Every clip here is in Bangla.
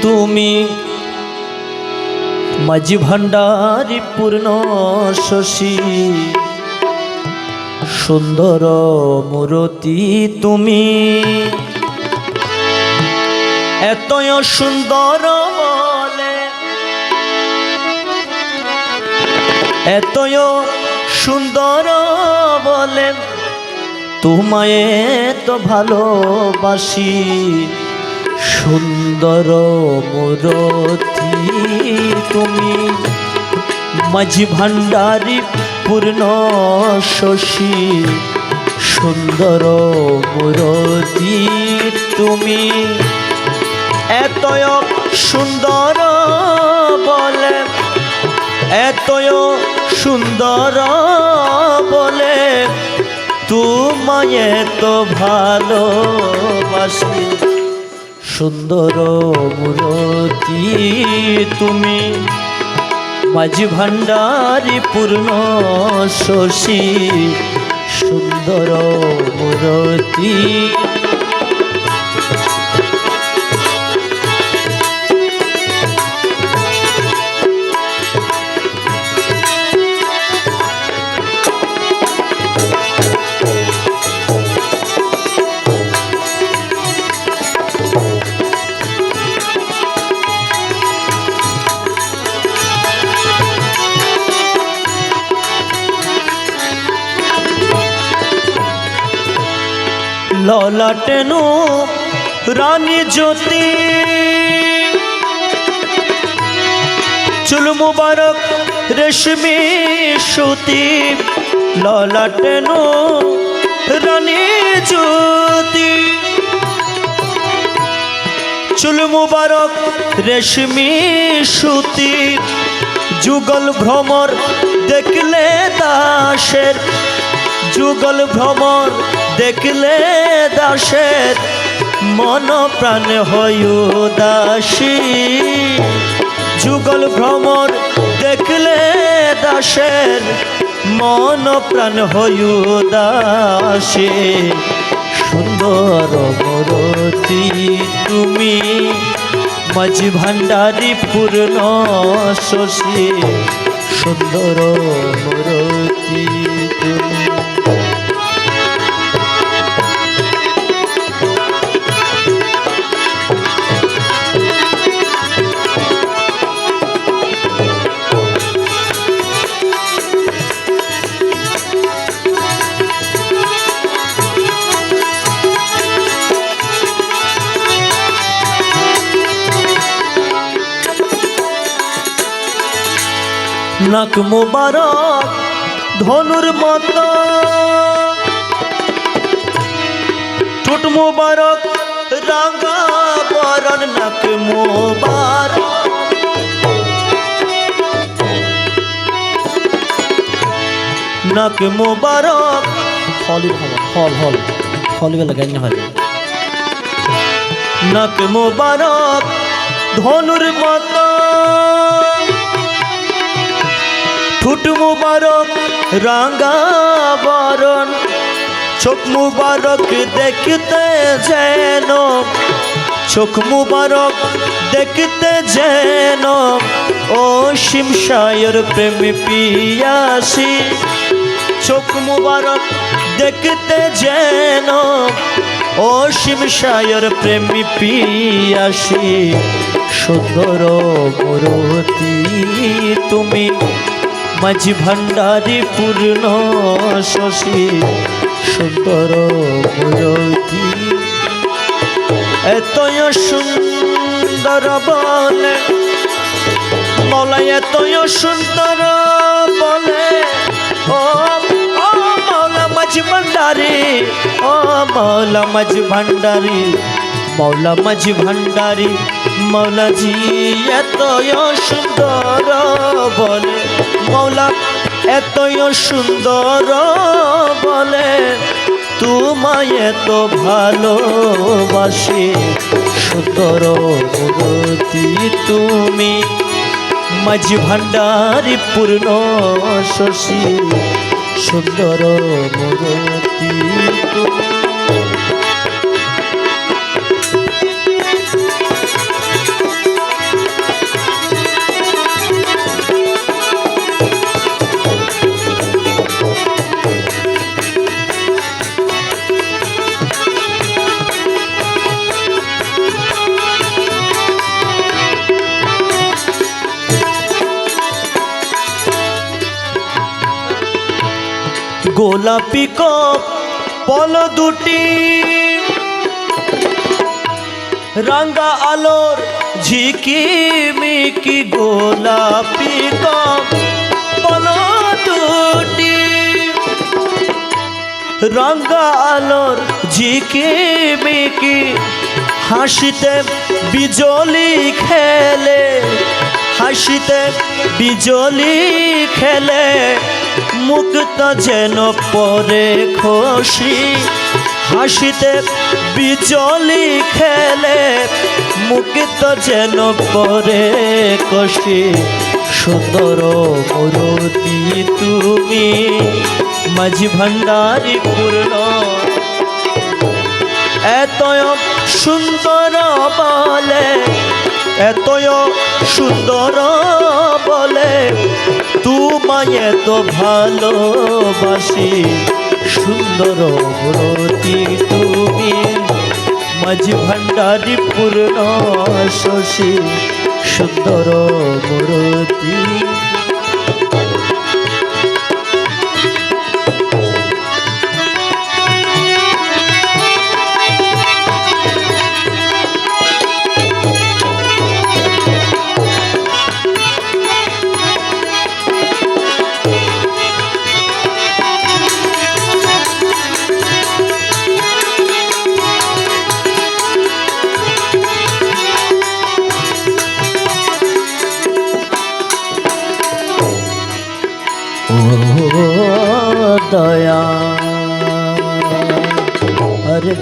তুমি মাঝি ভান্ডারী পূর্ণ শশী সুন্দর মূরতি তুমি এতই সুন্দর বলে এতই সুন্দর বলে তোমায় তো ভালোবাসি সুন্দর মূরতি তুমি মাঝি ভান্ডারী পূর্ণ শশী সুন্দর মূরতি তুমি এতয় সুন্দর বলে এতয় সুন্দর বলে তোমায় তো ভালোবাসি সুন্দর মূরতি তুমি মাঝি ভান্ডারী পূর্ণ শশী সুন্দর মূরতি ললাটেনু রানী জ্যোতি চুল মুবারক রেশমি সুতি ললাটেনু রানী জ্যোতি চুল মুবারক রেশমি সুতি যুগল ভ্রমর দেখলে দাসের যুগল ভ্রমর দেখলে দাসের মন প্রাণ হয় উদাসী যুগল ভ্রমর দেখলে দাসের মন প্রাণ হয় উদাসী সুন্দর মূরতি তুমি মাঝি ভান্ডারী পূর্ণ শশী সুন্দর মূরতি তুমি নাক মুবারক ধনুর মতো ঠোঁট মুবারক রাঙা বরণ নাক মুবারক নাক মুবারক হল হল হল হল লাগাই না হয় নাক মুবারক ধনুর মতো ঠোঁট মুবারক রাঙা বরণ চোখ মুবারক দেখতে যেন চোখ মুবারক দেখতে যেন অসীম সায়র প্রেম পিয়াসী চোখ মুবারক দেখতে যেন অসীম সায়র প্রেম পিয়াসী সুন্দর মূরতি তুমি মাঝি ভান্ডারী পূর্ণ শশী সুন্দর মূরতি এতই সুন্দর বলে মৌলা এতই সুন্দর বলে ও মৌলা মাঝি ভান্ডারী ও মৌলা মাঝি ভান্ডারী মৌলা মাঝি ভান্ডারী মৌলাজি এতই সুন্দর বলে মৌলা এতই সুন্দর বলে তোমায় এত ভালোবাসি সুন্দর মূরতি তুমি মাঝি ভান্ডারী পূর্ণ শশী সুন্দর মূরতি তুমি গোলাপি কপল দুটি রাঙ্গা আলোর ঝিকিমিকি গোলাপি কপল দুটি রাঙ্গা আলোর ঝিকিমিকি হাসিতে বিজলি খেলে হাসিতে বিজলি খেলে মুক্ত যেন পরে খুশি হাসিতে বিজলি খেলে মুক্ত যেন পরে খুশি সুন্দর মূরতি তুমি মাঝি ভান্ডারী পূর্ণ এতয় সুন্দর বলে এতয় সুন্দর বলে তোমায় এত ভালোবাসি সুন্দর মূরতি তুমি মাঝি ভান্ডারী পূর্ণ শশী সুন্দর মূরতি দয়াল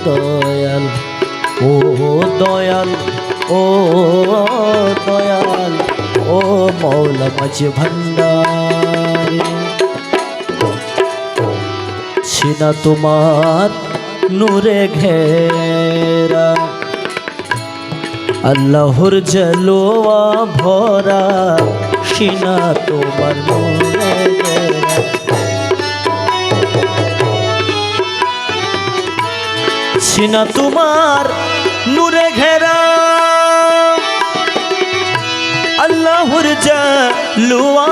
দয়াল ও দয়াল ও দয়াল ও মৌলা মাঝি ভান্ডারী ছিনা তোমার নূরে ঘেরা আল্লাহর জলোয়া ভরা সিনা তোমার নূরে ঘেরা সিনা তোমার নূরে ঘেরা আল্লাহর জলোয়া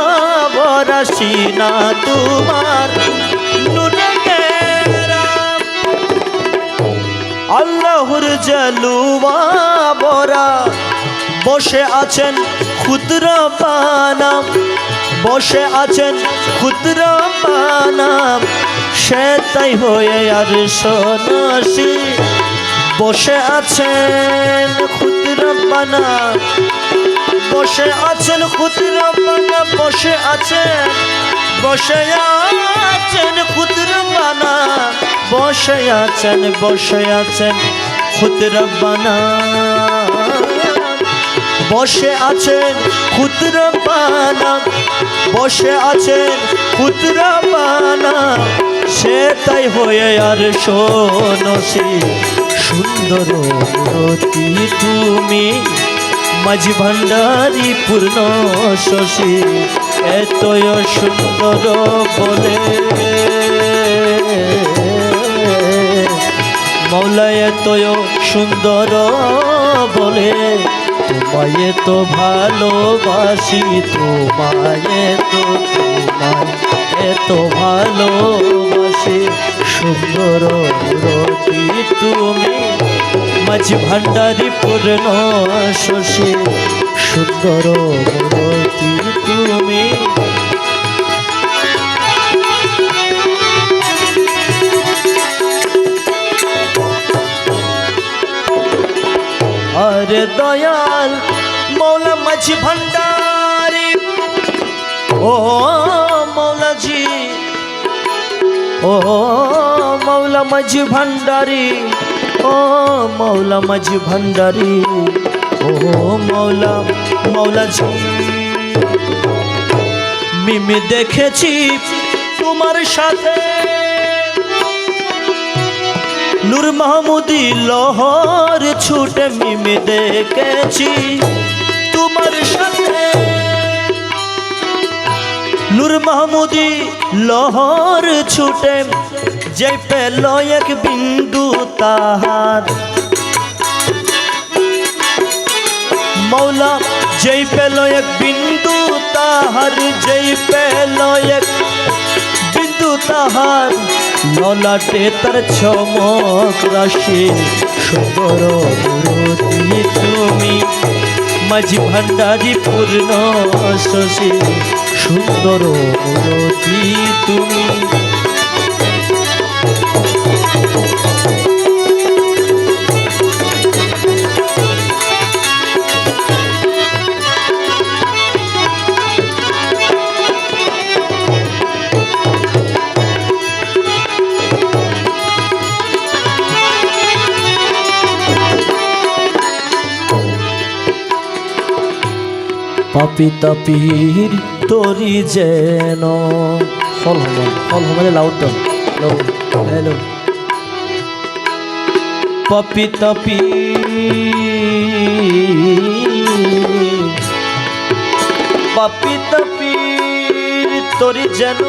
ভরা সিনা তোমার নূরে ঘেরা আল্লাহর জলোয়া ভরা বসে আছেন খুদরা বানাম বসে আছেন খুদরা বানাম সে তাই হয়ে আর সনাসি বসে আছেন খুদরা বানাম বসে আছেন খুদরা বানাম বসে আছেন খুদরা বানাম বসে আছেন খুদরা বানাম বসে আছেন খুদরা বানাম বসে আছেন খুদরা বানাম সে তাই হয়ে আর শোনসি সুন্দর মূরতি তুমি মাঝি ভান্ডারী পূর্ণ শশী এতই সুন্দর বলে মৌলা এতই সুন্দর বলে তোমায় তো ভালোবাসি তোমায় তো ভালোবাসি সুন্দর মূরতি তুমি মাঝি ভান্ডারী পূর্ণ শশী সুন্দর মূরতি তুমি আরে দয়াল মৌলা মাঝি ভান্ডারী ও মৌলাজি ও মৌলা মাঝি ভান্ডারী ও মৌলা মাঝি ভান্ডারী ও মৌলাজি মিমি দেখেছি তোমার সাথে নূর মাহমুদি লহর ছুটে মিমি দেখেছি তোমার সাথে নূর মাহমুদি লহর ছুটে যে পেল এক বিন্দু তাহার মৌলা যেই পেল এক বিন্দু তাহার যেই পেল এক বিন্দু শুধু তাহার ললাটে তার চমক রাশি সুন্দর মূরতি তুমি মাঝি ভান্ডারী পূর্ণ শশী সুন্দর মূরতি তুমি পাপি তাপির তরি যেন হল হমারে লাউড হ্যালো পাপি তাপি পাপি তাপির তরি যেন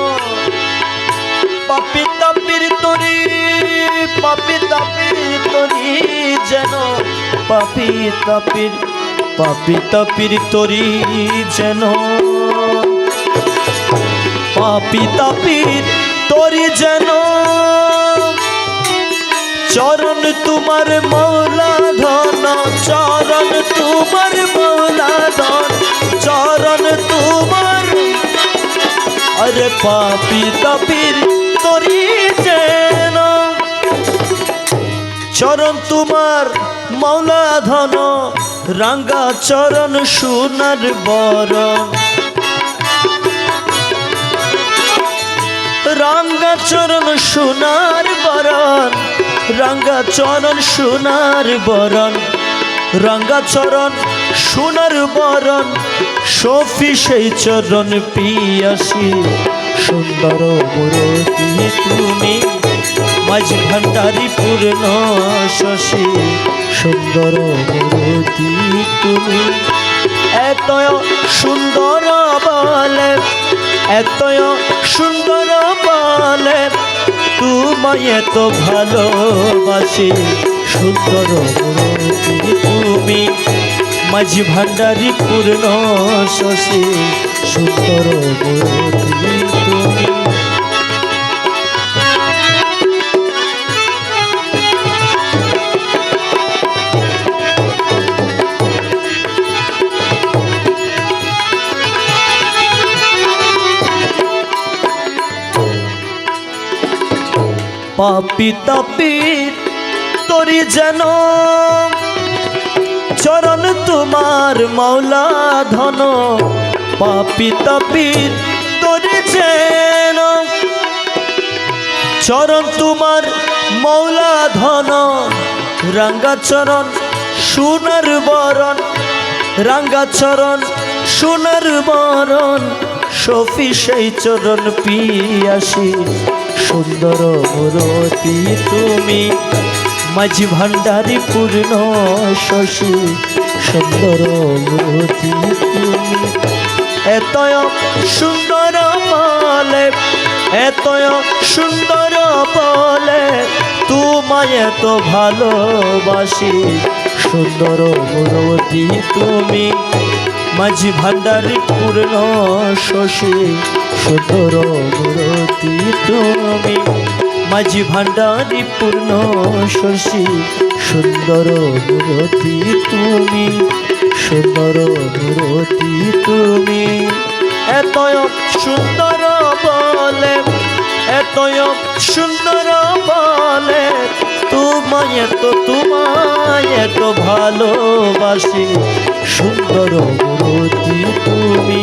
পাপি তাপির তরি পাপি তাপির তরি যেন পাপি তাপির পাপি তাপির তরি যেন পাপি তাপির তরি যেন চরণ তোমার মৌলা ধন চরণ তোমার মৌলা ধন চরণ তোমার আরে পাপি তাপির তরি যেন চরণ তোমার মৌলা ধন রাঙ্গা চরণ সোনার বরণ রাঙ্গা চরণ সোনার বরণ রাঙ্গা চরণ সোনার বরণ রাঙ্গা চরণ সোনার বরণ সফি সেই চরণ পিয়াসী সুন্দর মূরতি তুমি মাঝি ভান্ডারী পূর্ণ শশী সুন্দর মূরতি তুমি এত সুন্দর বলে এত সুন্দর বলে তোমায় এত ভালোবাসি সুন্দর মূরতি তুমি মাঝি ভান্ডারী পূর্ণ শশী সুন্দর মূরতি তুমি পাপি তাপির তরি যেন চরণ তোমার মৌলা ধন পাপি তাপির তরি যেন চরণ তোমার মৌলা ধন রাঙ্গা চরণ সোনার বরণ রাঙ্গা চরণ সোনার বরণ সফি সেই চরণ পিয়াসী সুন্দর মূরতি তুমি মাঝি ভান্ডারী পূর্ণ শশী সুন্দর মূরতি তুমি এত সুন্দর বলে এত সুন্দর বলে তোমায় এত ভালোবাসি সুন্দর মূরতি তুমি মাঝি ভান্ডারী পূর্ণ শশী সুন্দর মূরতি তুমি মাঝি ভান্ডারী পূর্ণ শশী সুন্দর মূরতি তুমি সুন্দর মূরতি তুমি এত সুন্দর বলে এত সুন্দর বলে তোমায় এত ভালোবাসি সুন্দর মূরতি তুমি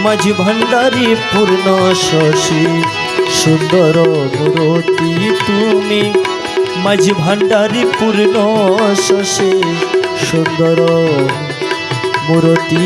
মাঝি ভান্ডারী পূর্ণ শশী সুন্দর মূরতি তুমি মাঝি ভান্ডারী পূর্ণ শশী সুন্দর মূরতি।